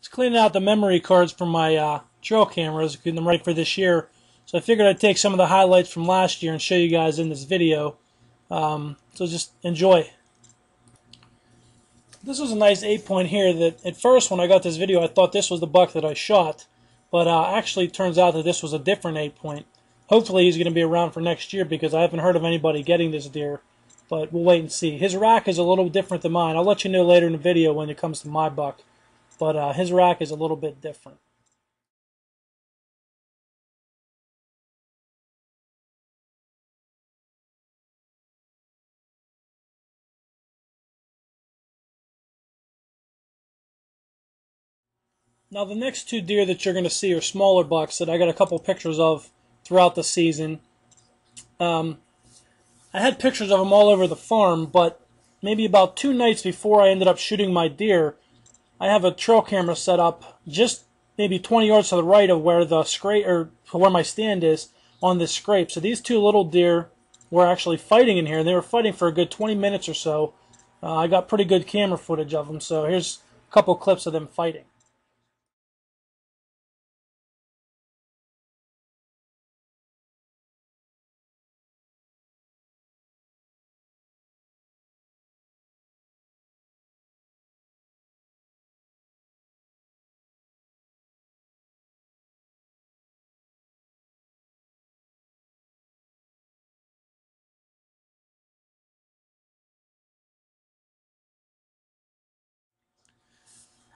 Just cleaning out the memory cards from my trail cameras, getting them ready for this year. So I figured I'd take some of the highlights from last year and show you guys in this video. So just enjoy. This was a nice 8-point here that at first when I got this video I thought this was the buck that I shot. But actually it turns out that this was a different 8-point. Hopefully he's going to be around for next year because I haven't heard of anybody getting this deer. But we'll wait and see. His rack is a little different than mine. I'll let you know later in the video when it comes to my buck. But his rack is a little bit different. Now the next two deer that you're going to see are smaller bucks that I got a couple pictures of throughout the season. I had pictures of them all over the farm, but maybe about 2 nights before I ended up shooting my deer, I have a trail camera set up just maybe 20 yards to the right of where the scrape or where my stand is on this scrape. So these two little deer were actually fighting in here, and they were fighting for a good 20 minutes or so. I got pretty good camera footage of them, so here's a couple clips of them fighting.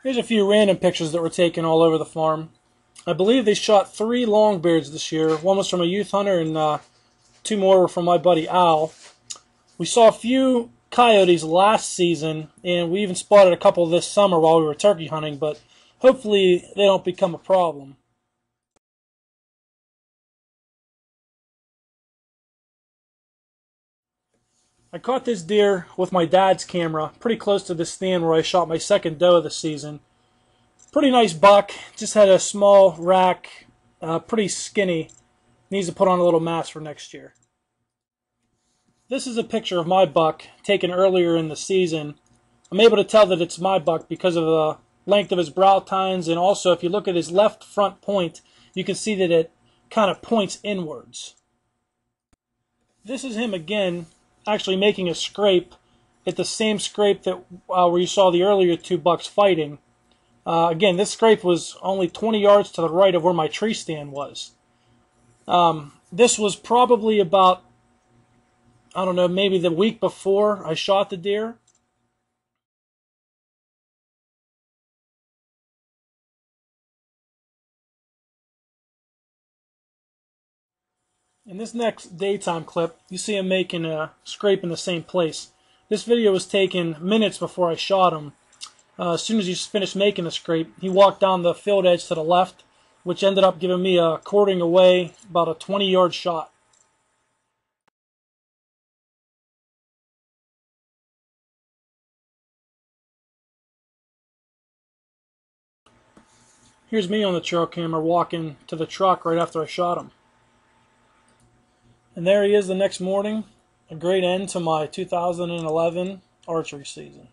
Here's a few random pictures that were taken all over the farm. I believe they shot 3 longbeards this year. One was from a youth hunter and 2 more were from my buddy Al. We saw a few coyotes last season, and we even spotted a couple this summer while we were turkey hunting, but hopefully they don't become a problem. I caught this deer with my dad's camera pretty close to the stand where I shot my second doe of the season. Pretty nice buck, just had a small rack, pretty skinny. Needs to put on a little mass for next year. This is a picture of my buck taken earlier in the season. I'm able to tell that it's my buck because of the length of his brow tines, and also if you look at his left front point, you can see that it kind of points inwards. This is him again, actually making a scrape at the same scrape that where you saw the earlier 2 bucks fighting. Again, this scrape was only 20 yards to the right of where my tree stand was. This was probably about, I don't know, maybe the week before I shot the deer. In this next daytime clip, you see him making a scrape in the same place. This video was taken minutes before I shot him. As soon as he finished making the scrape, he walked down the field edge to the left, which ended up giving me a quartering away, about a 20-yard shot. Here's me on the trail camera walking to the truck right after I shot him. And there he is the next morning, a great end to my 2011 archery season.